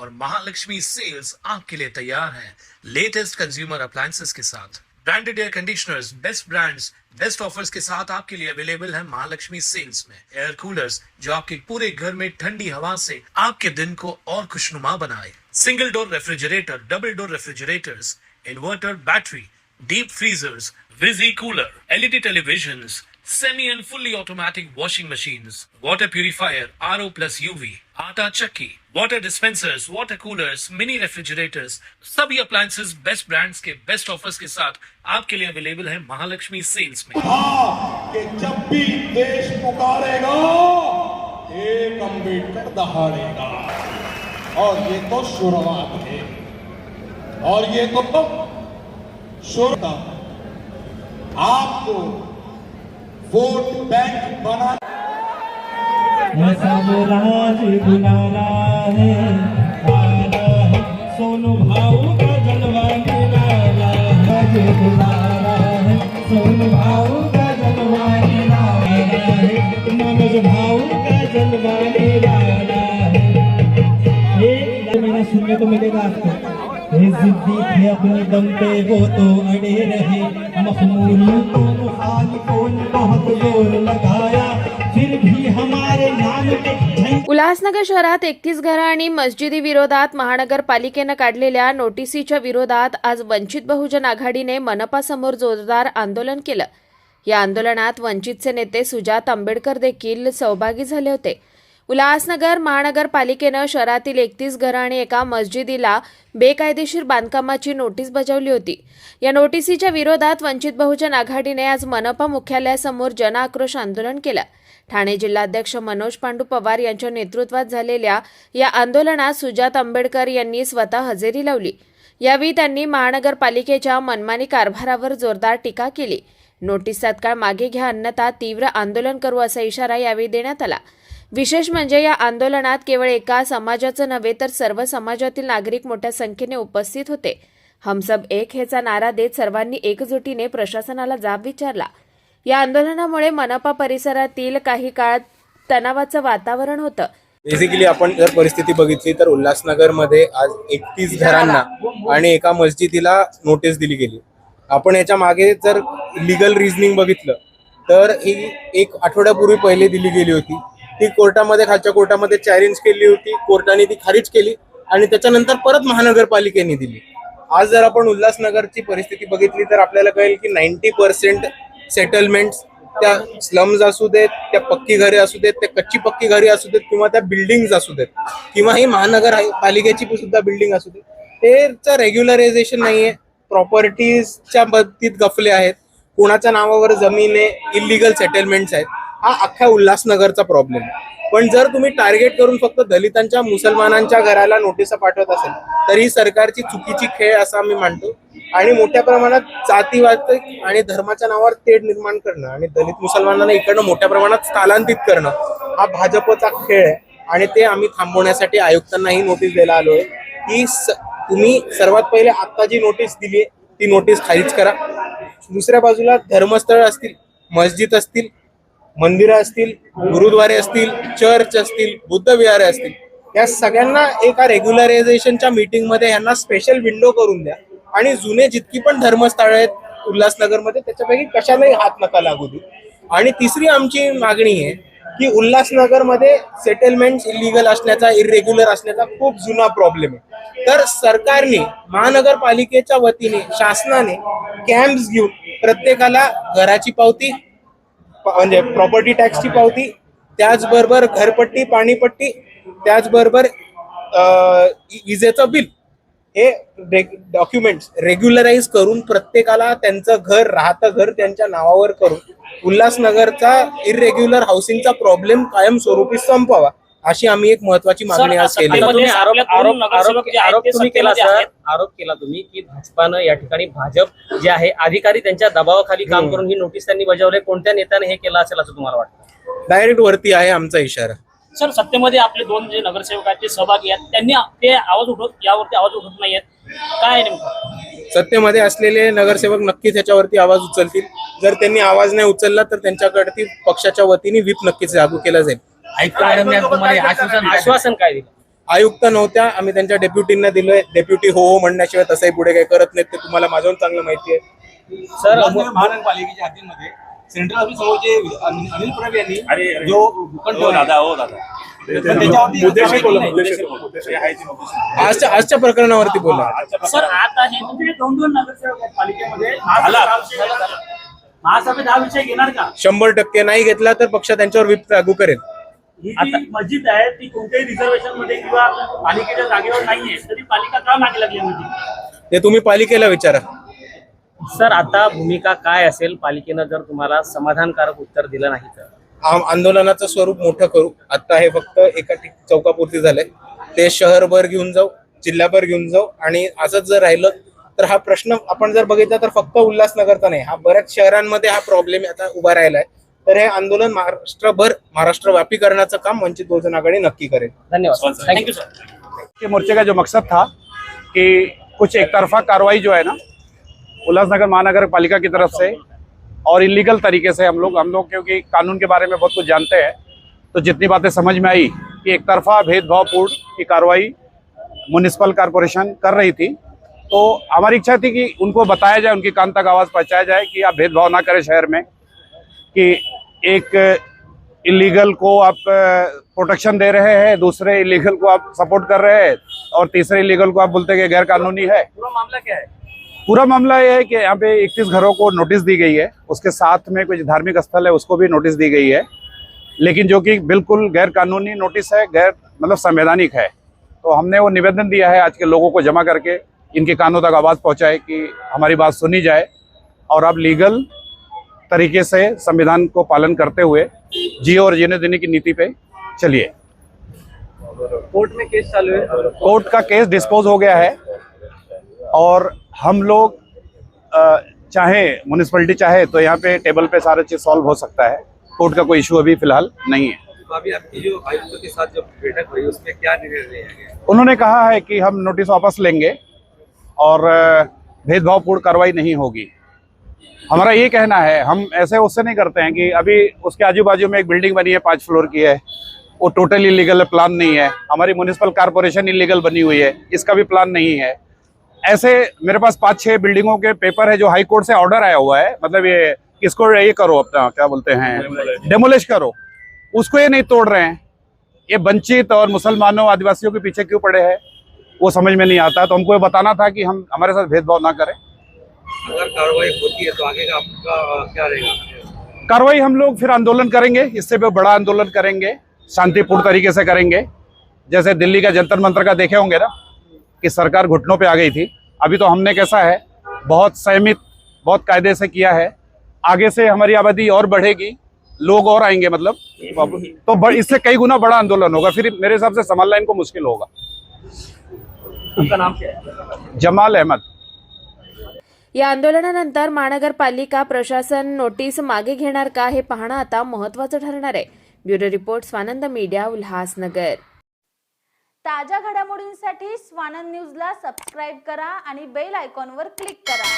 और महालक्ष्मी सेल्स आपके लिए तैयार है लेटेस्ट कंज्यूमर अप्लायंसेस के साथ। Branded air conditioners, best brands, best offers के साथ आपके लिए अवेलेबल है महालक्ष्मी सेल्स में। एयर कूलर्स जो आपके पूरे घर में ठंडी हवा से आपके दिन को और खुशनुमा बनाए। Single door refrigerator, double door refrigerators, inverter battery, deep freezers, विजी cooler, LED televisions, semi and fully automatic washing machines, water purifier, RO plus UV, आटा चक्की, water dispensers, water coolers, mini refrigerators, सभी appliances बेस्ट ब्रांड्स के best offers के साथ आपके लिए available है Mahalakshmi sales में। कि जब भी देश पुकारेगा एक अम्बेडकर दहाड़ेगा, और ये तो शुरुआत है, और ये तो शुरुआत। आपको वोट बैंक बना ऐसा वो राज बुलाना है, आना है सोनू भाऊ का जलवा निराला है, बुलाना है सोनू भाऊ का जलवा निराला है, मनोज भाऊ का जलवा निराला है। एक महीना सुनने को मिलेगा आपको, जिद्दी थे अपने दम पे वो तो अड़े रहे, मखमूलों को मुखालिफों ने बहुत जोर लगाया, फिर भी हमारे नाम पे। उल्हासनगर शहरात 31 घरं आणि मस्जिदी विरोधात महानगरपालिकेनं काढलेल्या नोटिसीच्या विरोधात आज वंचित बहुजन आघाडीने मनपासमोर जोरदार आंदोलन केलं। या आंदोलनात वंचितचे नेते सुजात आंबेडकर देखील सहभागी झाले होते। उल्हासनगर महानगरपालिकेनं शहरातील 31 घरं आणि एका मस्जिदीला बेकायदेशीर बांधकामाची नोटीस बजावली होती। या नोटिसीच्या विरोधात वंचित बहुजन आघाडीने आज मनपा मुख्यालयासमोर जनआक्रोश आंदोलन केलं। ठाणे जिल्हाध्यक्ष मनोज पांडू पवार यांच्या नेतृत्वात झालेल्या या आंदोलनात सुजात आंबेडकर यांनी स्वतः हजेरी लावली। यावेळी त्यांनी महानगरपालिकेच्या मनमानी कारभारावर जोरदार टीका केली। नोटीस तात्काळ मागे घ्या, अन्यथा तीव्र आंदोलन करू असा इशारा यावेळी देण्यात आला। विशेष म्हणजे या आंदोलनात केवळ एका समाजाचं नव्हे तर सर्व समाजातील नागरिक मोठ्या संख्येने उपस्थित होते। हम सब एक हेचा नारा देत सर्वांनी एकजुटीने प्रशासनाला जाब विचारला। या आंदोलनामुळे मनपा परिसरातील काही काळ तणावाचं वातावरण होतं। बेसिकली आपण जर परिस्थिती बघितली तर उल्हासनगरमध्ये आज 31 घरांना आणि एका मस्जिदीला नोटीस दिली गेली। आपण याच्या मागे जर लीगल रिझनिंग बघितलं तर ही एक आठवड्यापूर्वी पहिले दिली गेली होती। ती कोर्टामध्ये, खालच्या कोर्टामध्ये चॅलेंज केली होती, कोर्टाने ती खारिज केली आणि त्याच्यानंतर परत महानगरपालिकेने दिली। आज जर आपण उल्हासनगरची परिस्थिती बघितली तर आपल्याला कळेल की 90% सेटलमेंट्स, त्या स्लम्स असू देत, त्या पक्की घरे असू देत, त्या कच्ची पक्की घरे असू देत, किंवा त्या बिल्डिंग्स असू देत, किंवा ही महानगरपालिकेची सुद्धा बिल्डिंग असू देत, त्याचं रेग्युलरायझेशन नाहीये। प्रॉपर्टीजच्या बाबतीत गफले आहेत, कोणाच्या नावावर जमीन आहे, इलिगल सेटलमेंट्स आहेत। हा अख्ख्या उल्हासनगरचा प्रॉब्लेम आहे। पण जर तुम्ही टार्गेट करून फक्त दलितांच्या, मुसलमानांच्या घराला नोटीस पाठवत असेल तर ही सरकारची चुकीची खेळ असं आम्ही मानतो। आणि मोठ्या प्रमाणात जातीवाद आणि धर्माच्या नावावर तेढ निर्माण करणं आणि दलित मुसलमानांना इकडनं मोठ्या प्रमाणात स्थलांतरित करणं हा भाजपचा खेळ आहे। आणि ते आम्ही थांबवण्यासाठी आयुक्तांना ही नोटीस द्यायला आलोय की तुम्ही सर्वात पहिले आता जी नोटीस दिली आहे ती नोटीस खारिज करा। दुसऱ्या बाजूला धर्मस्थळ असतील, मस्जिद असतील, मंदिरं असतील, गुरुद्वारे असतील, चर्च असतील, बुद्ध विहारे असतील, या सगळ्यांना एका रेग्युलरायझेशनच्या मीटिंग मध्ये यांना स्पेशल विंडो करून द्या आणि जुने जितकी पण धर्मस्थळ आहेत उल्हासनगरमध्ये त्याच्यापैकी कशालाही हात नका लागू दे। आणि तिसरी आमची मागणी आहे की उल्हासनगरमध्ये सेटलमेंट इलिगल असण्याचा, इरेग्युलर असण्याचा खूप जुना प्रॉब्लेम आहे। तर सरकारने, महानगरपालिकेच्या वतीने, शासनाने कॅम्प्स घेऊन प्रत्येकाला घराची पावती, म्हणजे प्रॉपर्टी टॅक्सची पावती, त्याचबरोबर घरपट्टी, पाणीपट्टी, त्याचबरोबर विजेचं बिल, हे डॉक्युमेंट्स रेग्युलराइज करून प्रत्येकाला त्यांचं घर, राहतं घर त्यांच्या नावावर करून उल्हासनगरचा इरेग्युलर हाऊसिंगचा प्रॉब्लेम कायमस्वरूपी संपवावा, अशी आम्ही एक महत्वाची मागणी आज केली। आरोप केला तुम्ही की भाजपानं या ठिकाणी, भाजप जे आहे अधिकारी त्यांच्या दबावाखाली काम करून ही नोटीस त्यांनी बजावली। कोणत्या नेत्याने हे केलं असेल असं तुम्हाला वाटतं? डायरेक्ट वरती आहे आमचा इशारा। सर, सत्तेमध्ये आपले दोन जे नगरसेवक आहेत ते सहभागी आहेत, त्यांनी ते यावरती आवाज उठवत नाहीयेत, काय नेमकं? सत्तेमध्ये असलेले नगरसेवक नक्कीच याच्यावरती आवाज उचलतील। जर त्यांनी आवाज नाही उचलला तर त्यांच्याकडे पक्षाच्या वतीने व्हीप नक्कीच लागू केला जाईल। आश्वासन काय दिलं? आयुक्त नव्हत्या, आम्ही त्यांच्या डेप्युटींना दिलोय. डेप्युटी हो म्हणण्याशिवाय तसंही पुढे काही करत नाहीत, ते तुम्हाला माझ्याहून चांगलं माहिती आहे. सर महानगरपालिकेच्या हद्दीमध्ये सेंट्रल ऑफिस समोरचे अनिल परब यांनी जो भूखंड आजच्या प्रकरणावरती बोला. सर आता हे म्हणजे दोन नगरसेवक आहेत पालिकेमध्ये महासभेत हा विषय घेणार का? 100% नाही घेतला तर पक्ष त्यांच्यावर व्हीप लागू करेल. ही जी मस्जिद आहे ती कोणत्याही रिझर्वेशन मध्ये किंवा पालिकेच्या जागेवर नाहीये, तरी पालिका का मागे लागली मस्जिद? ते तुम्ही पालिकेला विचारा. सर आता भूमिका काय असेल पालिकेनं जर तुम्हाला समाधानकारक उत्तर दिलं नाही तर? आंदोलनाचं स्वरूप मोठं करू. आता हे फक्त एका चौकापुरती झालंय, ते शहरभर घेऊन जाऊ, जिल्ह्याभर घेऊन जाऊ. आणि असंच जर राहिलं तर हा प्रश्न आपण जर बघितला तर फक्त उल्हासनगरचा नाही, हा बऱ्याच शहरांमध्ये हा प्रॉब्लेम आता उभा राहिलाय. तर हे आंदोलन महाराष्ट्रव्यापी करण्याचं काम वंचित बहुजन आघाडी नक्की करेल. धन्यवाद. Thank you sir. के मोर्चे का जो मकसद था कि कुछ एक तरफा कार्रवाई जो है ना उल्लासनगर महानगर पालिका की तरफ से और इलीगल तरीके से हम लोग क्योंकि कानून के बारे में बहुत कुछ जानते हैं, तो जितनी बातें समझ में आई कि एक तरफा भेदभावपूर्ण की कार्रवाई म्युनिसिपल कॉरपोरेशन कर रही थी, तो हमारी इच्छा थी कि उनको बताया जाए, उनकी कान तक आवाज़ पहुँचाया जाए कि आप भेदभाव ना करें शहर में, कि एक इलीगल को आप प्रोटेक्शन दे रहे हैं, दूसरे इलीगल को आप सपोर्ट कर रहे हैं, और तीसरे इलीगल को आप बोलते हैं कि गैर कानूनी है. पूरा मामला क्या है? पूरा मामला यह है कि यहाँ पे 31 घरों को नोटिस दी गई है, उसके साथ में कुछ धार्मिक स्थल है उसको भी नोटिस दी गई है, लेकिन जो कि बिल्कुल गैर कानूनी नोटिस है, गैर मतलब संवैधानिक है. तो हमने वो निवेदन दिया है आज के लोगों को जमा करके, इनके कानों तक आवाज़ पहुँचाए कि हमारी बात सुनी जाए और आप लीगल तरीके से संविधान को पालन करते हुए जियो और जीने देने की नीति पे चलिए. कोर्ट में केस चालू है. कोर्ट का केस डिस्पोज हो गया है और हम लोग चाहे म्युनिसिपैलिटी चाहे तो यहाँ पे टेबल पे सारा चीज सॉल्व हो सकता है. कोर्ट का कोई इशू अभी फिलहाल नहीं है. तो अभी आपकी जो आयुक्त के साथ जब बैठक हुई उसमें क्या निर्णय लिया गया? उन्होंने कहा है कि हम नोटिस वापस लेंगे और भेदभावपूर्ण कार्रवाई नहीं होगी. हमारा ये कहना है, हम ऐसे उससे नहीं करते हैं कि अभी उसके आजू बाजू में एक बिल्डिंग बनी है 5 फ्लोर की है, वो टोटली इलीगल प्लान नहीं है. हमारी म्युनिसिपल कॉरपोरेशन इलीगल बनी हुई है, इसका भी प्लान नहीं है. ऐसे मेरे पास 5-6 बिल्डिंगों के पेपर है जो हाई कोर्ट से ऑर्डर आया हुआ है, मतलब ये किसको ये करो, अपना क्या बोलते हैं, डेमोलिश करो, उसको ये नहीं तोड़ रहे हैं. ये वंचित और मुसलमानों आदिवासियों के पीछे क्यों पड़े हैं वो समझ में नहीं आता. तो हमको ये बताना था कि हम हमारे साथ भेदभाव ना करें. अगर कार्रवाई होती है तो आगे का आपका क्या रहेगा? कार्रवाई हम लोग फिर आंदोलन करेंगे, इससे भी बड़ा आंदोलन करेंगे, शांतिपूर्ण तरीके से करेंगे. जैसे दिल्ली का जंतर मंतर का देखे होंगे ना कि सरकार घुटनों पे आ गई थी. अभी तो हमने कैसा है, बहुत संयमित, बहुत कायदे से किया है. आगे से हमारी आबादी और बढ़ेगी, लोग और आएंगे, मतलब तो इससे कई गुना बड़ा आंदोलन होगा. फिर मेरे हिसाब से संभालना इनको मुश्किल होगा. आपका नाम क्या है? जमाल अहमद. या आंदोलनानंतर महानगरपालिका प्रशासन नोटीस मागे घेणार का हे पाहणं आता महत्त्वाचं ठरणार आहे. Bureau report, Swanand media, Ulhasnagar. ताज्या घडामोडींसाठी स्वानंद न्यूजला सबस्क्राईब करा आणि बेल आयकॉनवर क्लिक करा.